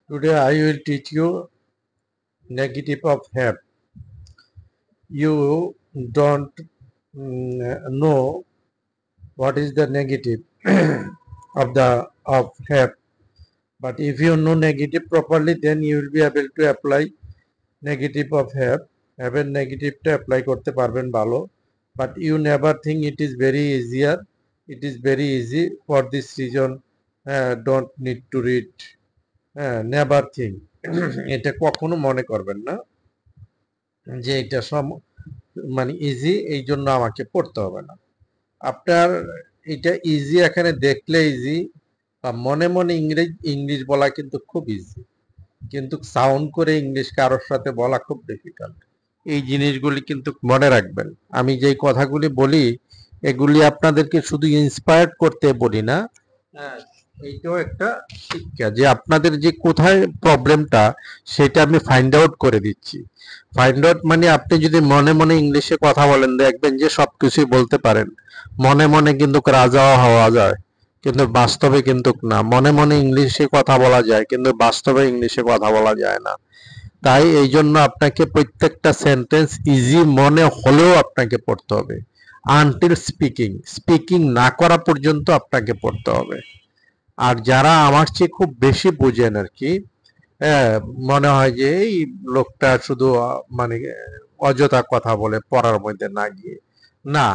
Today I will teach you negative of have. You don't know what is the negative of have, but if you know negative properly, then you will be able to apply negative of have. Have এর নেগেটিভটা apply করতে পারবেন ভালো, but you never think it is very easier. It is very easy. For this reason, don't need to read. Never think এটা কখনো মনে করবেন না যে এটা মানে ইজি, এই জন্য আমাকে পড়তে হবে না। আপনার এটা ইজি এখানে দেখলে ইজি, বা মনে মনে ইংলিশ বলা কিন্তু খুব ইজি, কিন্তু সাউন্ড করে ইংলিশ কারোর সাথে বলা খুব ডিফিকাল্ট। এই জিনিসগুলি কিন্তু মনে রাখবেন। আমি যেই কথাগুলি বলি এগুলি আপনাদেরকে শুধু ইন্সপায়ার্ড করতে বলি না, হ্যাঁ, এইটাও একটা শিক্ষা যে আপনাদের যে কোথায় প্রবলেমটা সেটা আমি ফাইন্ড আউট করে দিচ্ছি। ফাইন্ড আউট মানে আপনি যদি মনে মনে ইংলিশে কথা বলেন দেখবেন যে সবকিছুই বলতে পারেন। মনে মনে কিন্তু রাজাও হওয়া যায়, কিন্তু বাস্তবে কিন্তু না। মনে মনে ইংলিশে কথা বলা যায়, কিন্তু বাস্তবে ইংলিশে কথা বলা যায় না। তাই এই জন্য আপনাকে প্রত্যেকটা সেন্টেন্স ইজি মনে হলেও আপনাকে পড়তে হবে। আনটিল স্পিকিং, স্পিকিং না করা পর্যন্ত আপনাকে পড়তে হবে। আর যারা আমার চেয়ে খুব বেশি বোঝেন আর কি, হ্যাঁ, মনে হয় যে এই লোকটা শুধু মানে অযথা কথা বলে পড়ার মধ্যে না গিয়ে। না,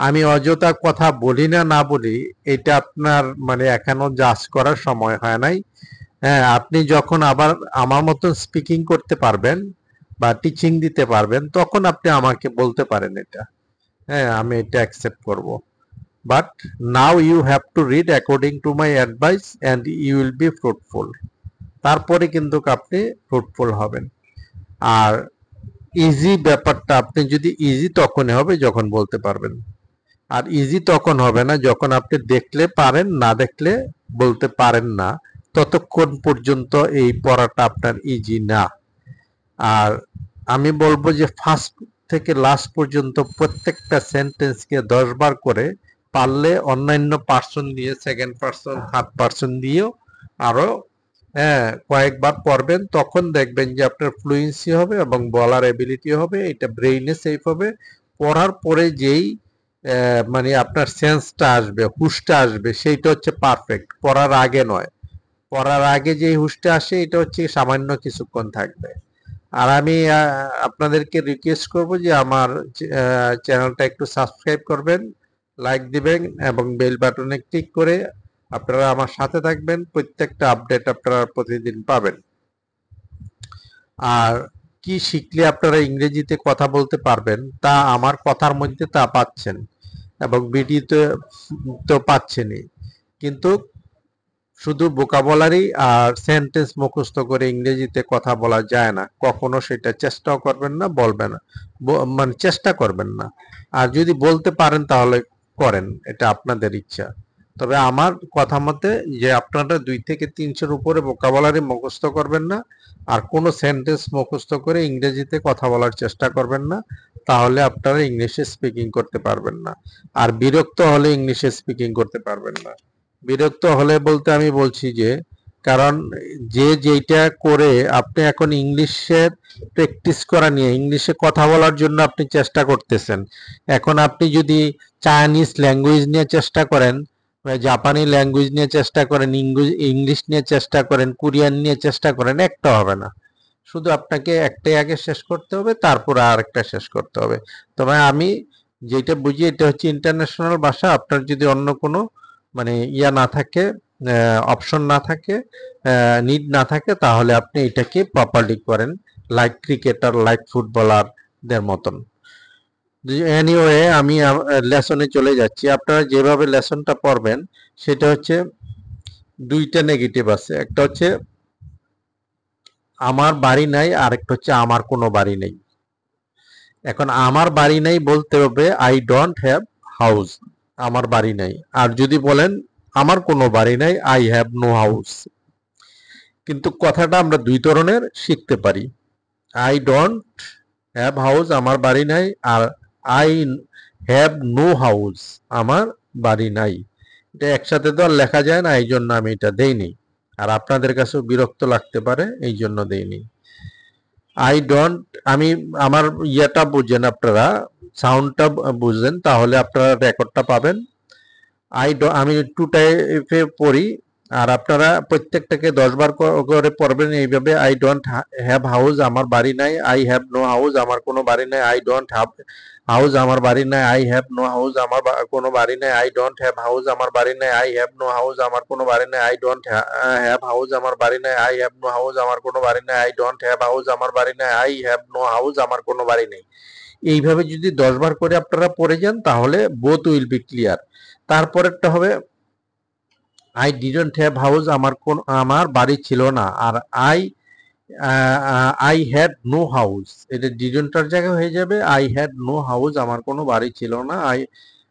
আমি অযথা কথা বলি না না বলি এটা আপনার মানে এখনো জাজ করার সময় হয় নাই। হ্যাঁ, আপনি যখন আবার আমার মতন স্পিকিং করতে পারবেন বা টিচিং দিতে পারবেন তখন আপনি আমাকে বলতে পারেন এটা। হ্যাঁ, আমি এটা অ্যাকসেপ্ট করব। But now you have to read according to my advice and you will be fruitful. তারপরে কিন্তু আপনি ফ্রুটফুল হবেন। আর ইজি ব্যাপারটা আপনি যদি ইজি তখনই হবে যখন বলতে পারবেন, আর ইজি তখন হবে না যখন আপনি দেখলে পারেন, না দেখলে বলতে পারেন না। ততক্ষণ পর্যন্ত এই পড়াটা আপনার ইজি না। আর আমি বলবো যে ফার্স্ট থেকে লাস্ট পর্যন্ত প্রত্যেকটা সেন্টেন্সকে 10 বার করে, পারলে অন্যান্য পার্সন দিয়ে, সেকেন্ড পার্সন, থার্ড পার্সন দিয়েও আরো কয়েকবার পড়বেন। তখন দেখবেন যে আপনার ফ্লুয়েন্সি হবে এবং বলার এবিলিটি হবে, এটা ব্রেইনে সেফ হবে। পড়ার পরে যেই মানে আপনার সেন্সটা আসবে, হুশটা আসবে, সেইটা হচ্ছে পারফেক্ট, পড়ার আগে নয়। পড়ার আগে যেই হুশটা আসে এটা হচ্ছে সামান্য কিছুক্ষণ থাকবে। আর আমি আপনাদেরকে রিকোয়েস্ট করব যে আমার চ্যানেলটা একটু সাবস্ক্রাইব করবেন, লাইক দিবেন এবং বেল বাটনে ক্লিক করে আপনারা আমার সাথে থাকবেন। প্রত্যেকটা আপডেট আপনারা প্রতিদিন পাবেন। আর কি শিখলে আপনারা ইংরেজিতে কথা বলতে পারবেন তা আমার কথার মধ্যে তা পাচ্ছেন, এবং ভিডিওতে তো পাচ্ছেনই। কিন্তু শুধু ভোকাবুলারি আর সেন্টেন্স মুখস্থ করে ইংরেজিতে কথা বলা যায় না, কখনো সেটা চেষ্টাও করবেন না, বলবেন না, মানে চেষ্টা করবেন না। আর যদি বলতে পারেন তাহলে করেন, এটা আপনাদের ইচ্ছা। তবে আমার কথা মতে যে আপনারা 2 থেকে 300-র উপরে ভোকাবুলারি মুখস্থ করবেন না, আর কোনো সেন্টেন্স মুখস্থ করে ইংরেজিতে কথা বলার চেষ্টা করবেন না, তাহলে আপনারা ইংলিশে স্পিকিং করতে পারবেন না। আর বিরক্ত হলে ইংলিশে স্পিকিং করতে পারবেন না। বিরক্ত হলে বলতে আমি বলছি যে, কারণ যে যেইটা করে আপনি এখন ইংলিশের প্র্যাকটিস করা নিয়ে, ইংলিশে কথা বলার জন্য আপনি চেষ্টা করতেছেন। এখন আপনি যদি চাইনিজ ল্যাঙ্গুয়েজ নিয়ে চেষ্টা করেন, জাপানি ল্যাঙ্গুয়েজ নিয়ে চেষ্টা করেন, ইংলিশ নিয়ে চেষ্টা করেন, কোরিয়ান নিয়ে চেষ্টা করেন, একটা হবে না। শুধু আপনাকে একটাই আগে শেষ করতে হবে, তারপর আর একটা শেষ করতে হবে। তবে আমি যেটা বুঝি এটা হচ্ছে ইন্টারন্যাশনাল ভাষা। আপনার যদি অন্য কোনো মানে ইয়া না থাকে, অপশন না থাকে, নিড না থাকে, তাহলে আপনি এটাকে প্রপারলি করেন, লাইক ক্রিকেটার, লাইক ফুটবলারদের মতন। এনিওয়ে, আমি লেসনে চলে যাচ্ছি। আপনারা যেভাবে লেসনটা পড়বেন সেটা হচ্ছে 2টা নেগেটিভ আছে, একটা হচ্ছে আমার বাড়ি নাই, আর একটা হচ্ছে আমার কোনো বাড়ি নেই। এখন আমার বাড়ি নাই বলতে হবে আই ডোন্ট হ্যাভ হাউস, আমার বাড়ি নাই। আর যদি বলেন আমার কোনো বাড়ি নাই, আই হ্যাভ নো হাউস। কিন্তু কথাটা আমরা 2 ধরনের শিখতে পারি। আই ডোন্ট হ্যাভ হাউস, আমার বাড়ি নাই, আর আই হ্যাভ নো হাউস, আমার বাড়ি নাই। এটা একসাথে তো আর লেখা যায় না, এই জন্য আমি এটা দেইনি। আর আপনাদের কাছেও বিরক্ত লাগতে পারে, এই জন্য দেইনি। আই ডোন্ট, আমি আমার ইয়েটা বুঝেন, আপনারা সাউন্ডটা বুঝেন, তাহলে আপনারা রেকর্ডটা পাবেন। আমি টু টাইপে পড়ি, আর আপনারা প্রত্যেকটাকে 10 বার করে পড়বেন এইভাবে। আই ডোন্ট হ্যাভ হাউস, আমার বাড়ি নাই। আই হ্যাভ নো হাউস, আমার কোনো বাড়ি নাই। আই ডোন্ট হ্যাভ হাউস, আমার বাড়ি নাই। আই হ্যাভ নো হাউস, আমার কোনো বাড়ি নাই। আই ডোন্ট হ্যাভ হাউস, আমার বাড়ি নাই। আই হ্যাভ নো হাউস, আমার কোনো বাড়ি নাই। আই ডোন্ট হ্যাভ হাউস, আমার বাড়ি নাই। আই হ্যাভ নো হাউস, আমার কোনো বাড়ি নাই। আই ডোন্ট হ্যাভ হাউস, আমার বাড়ি নাই। আই হ্যাভ নো হাউস, আমার কোনো বাড়ি নেই। এইভাবে যদি 10 বার করে আপনারা পড়ে যান, তাহলে বোথ উইল বি ক্লিয়ার। তারপরেরটা হবে আই ডিডন্ট হ্যাভ হাউস, আমার বাড়ি ছিল না। আর আই হ্যাড নো হাউস, এটা ডিডন্টার জায়গায় হয়ে যাবে আই হ্যাড নো হাউস, আমার কোনো বাড়ি ছিল না। আই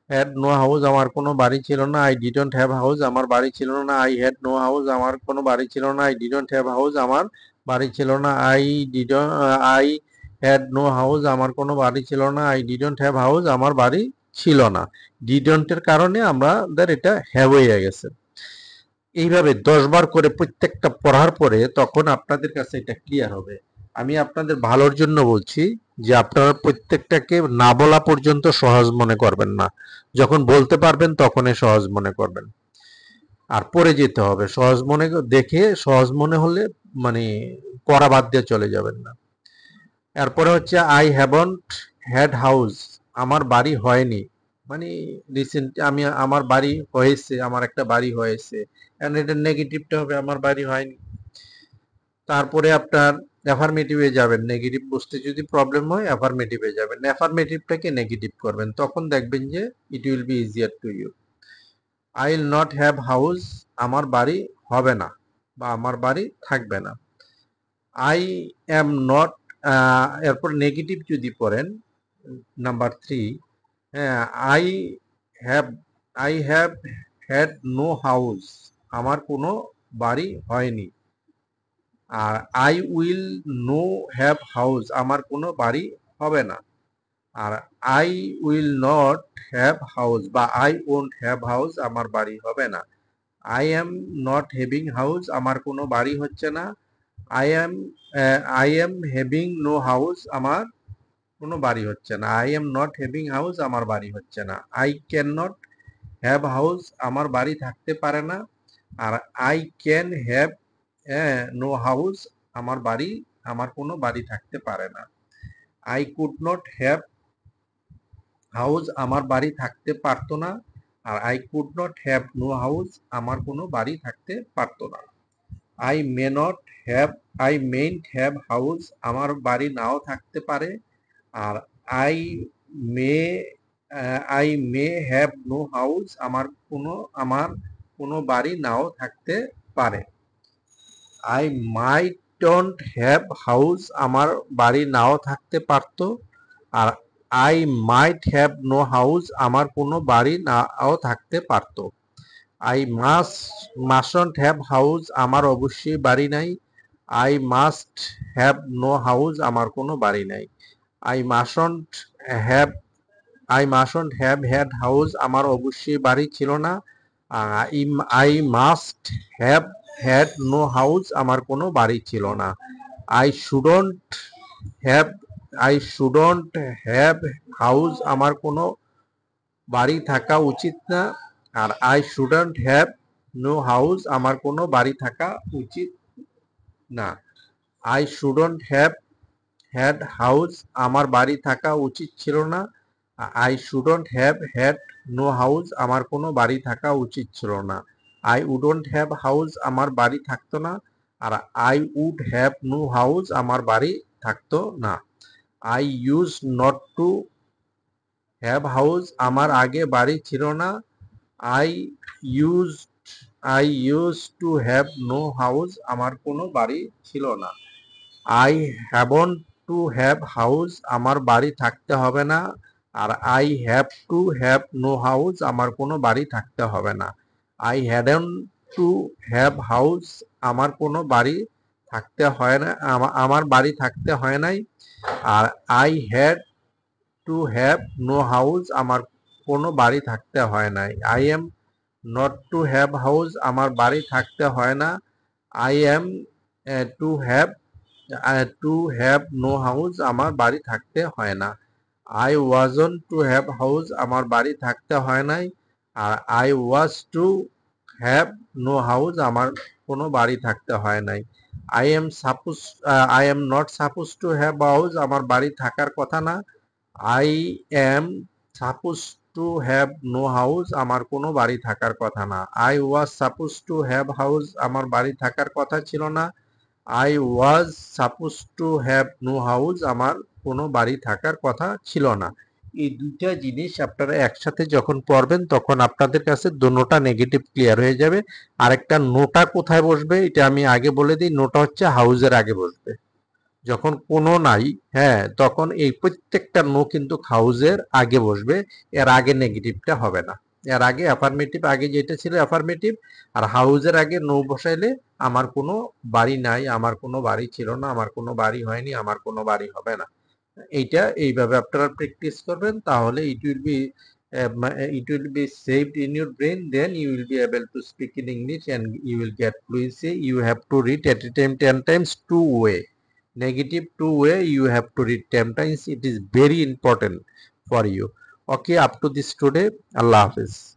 হ্যাড নো হাউস, আমার কোনো বাড়ি ছিল না। আই ডিডন্ট হ্যাভ হাউস, আমার বাড়ি ছিল না। আই হ্যাড নো হাউস, আমার কোনো বাড়ি ছিল না। আই ডিডন্ট হ্যাভ হাউস, আমার বাড়ি ছিল না। আই হ্যাড নো হাউস, আমার কোনো বাড়ি ছিল না। আই ডিডন্ট হ্যাভ হাউস, আমার বাড়ি ছিল না। ডিডন্টের কারণে আমাদের এটা হ্যাভ হয়ে গেছে। এইভাবে 10 বার করে প্রত্যেকটা পড়ার পরে তখন আপনাদের কাছে এটা ক্লিয়ার হবে। আমি আপনাদের ভালোর জন্য বলছি যে আপনারা প্রত্যেকটাকে না বলা পর্যন্ত সহজ মনে করবেন না, যখন বলতে পারবেন তখনই সহজ মনে করবেন। আর পড়ে যেতে হবে সহজ মনে দেখে, সহজ মনে হলে মানে পড়া বাদ দিয়ে চলে যাবেন না। এরপরে হচ্ছে আই হ্যাভন্ট হ্যাড হাউস, আমার বাড়ি হয়নি। মানে রিসেন্ট আমার বাড়ি হয়েছে, আমার একটা বাড়ি হয়েছে, কারণ এটা নেগেটিভটা হবে আমার বাড়ি হয়নি। তারপরে আপনার অ্যাফার্মেটিভে যাবেন, নেগেটিভ বুঝতে যদি প্রবলেম হয় অ্যাফার্মেটিভে যাবেন, অ্যাফার্মেটিভটাকে নেগেটিভ করবেন, তখন দেখবেন যে it will be easier to you. I will not have house, আমার বাড়ি হবে না বা আমার বাড়ি থাকবে না। আই এম নট, এরপর নেগেটিভ যদি পড়েন নাম্বার 3, হ্যাঁ, I have I have had no house, আমার কোনো বাড়ি হয়নি। আর I will no have house, আমার কোনো বাড়ি হবে না। আর I will not have house বা আই ওন্ট হ্যাভ হাউস, আমার বাড়ি হবে না। I am not having house, আমার কোনো বাড়ি হচ্ছে না। I am I am having no house, আমার কোনো বাড়ি হচ্ছে না। I am not having house, আমার বাড়ি হচ্ছে না। I can not have house, আমার বাড়ি থাকতে পারে না। আর I can have no house, আমার কোনো বাড়ি থাকতে পারে না। I could not have house, আমার বাড়ি থাকতে পারতো না। আর I could not have no house, আমার কোনো বাড়ি থাকতে পারতো না। I may not have I mayn't have house, আমার বাড়ি নাও থাকতে পারে। আর I may I may have no house, আমার কোনো বাড়ি নাও থাকতে পারে। I might don't have house, আমার বাড়ি নাও থাকতে পারতো। আর I might have no house, আমার কোনো বাড়ি নাও থাকতে পারতো। আই মাস্টন্ট হ্যাভ হাউস, আমার অবশ্যই বাড়ি নাই। I must have no house, আমার কোনো বাড়ি নাই। I mustn't have I mustn't have had house, আমার অবশ্যই বাড়ি ছিল না। I must have had no house, আমার কোনো বাড়ি ছিল না। I shouldn't have I shouldn't have house, আমার কোনো বাড়ি থাকা উচিত না। আর I shouldn't have no house, আমার কোনো বাড়ি থাকা উচিত না। I shouldn't have had house, আমার বাড়ি থাকা উচিত ছিল না। I shouldn't have had no house, আমার কোনো বাড়ি থাকা উচিত ছিল না। আই উডন্ট হ্যাভ হাউস, আমার বাড়ি থাকতো না। আর I would have no house, আমার বাড়ি থাকতো না। I use not to have house, আমার আগে বাড়ি ছিল না। I use I use to have no house, আমার কোনো বাড়ি ছিল না। I haven't to have house, আমার বাড়ি থাকতে হবে না। আর I have to have no house, আমার কোনো বাড়ি থাকতে হবে না। I hadn't to have house, আমার কোনো বাড়ি থাকতে হয় না, আমার বাড়ি থাকতে হয় নাই। আর I had to have no house, আমার কোনো বাড়ি থাকতে হয় নাই। I am not to have house, আমার বাড়ি থাকতে হয় না। I am to have no house, আমার বাড়ি থাকতে হয় না। I wasn't to have house, আমার বাড়ি থাকতে হয় নাই। আর I was to have no house, আমার কোনো বাড়ি থাকতে হয় নাই। I am not suppose to have house, আমার বাড়ি থাকার কথা না। I am suppose to have no house, আমার কোনো বাড়ি থাকার কথা না। I was suppose to have house, আমার বাড়ি থাকার কথা ছিল না। I was suppose to have no house, আমার কোনো বাড়ি থাকার কথা ছিল না। এই দুইটা জিনিস আপনারা একসাথে যখন পড়বেন তখন আপনাদের কাছে দোনোটা নেগেটিভ ক্লিয়ার হয়ে যাবে। আরেকটা নোটা কোথায় বসবে এটা আমি আগে বলে দিই, নোটা হচ্ছে হাউজের আগে বসবে। যখন কোনো নাই, হ্যাঁ, তখন এই প্রত্যেকটা নো কিন্তু হাউজের আগে বসবে, এর আগে নেগেটিভটা হবে না। এর আগে অ্যাফার্মেটিভ, আগে যেটা ছিল অ্যাফার্মেটিভ, আর হাউজের আগে নো বসাইলে আমার কোনো বাড়ি নাই, আমার কোনো বাড়ি ছিল না, আমার কোনো বাড়ি হয়নি, আমার কোনো বাড়ি হবে না। এইটা এইভাবে আপনারা প্র্যাকটিস করবেন, তাহলে it will be saved in your brain, then you will be able to speak in English and you will get fluency. You have to read at a time 10 times two way. Negative two way you have to read 10 times. It is very important for you. Okay, up to this today. Allah Hafiz.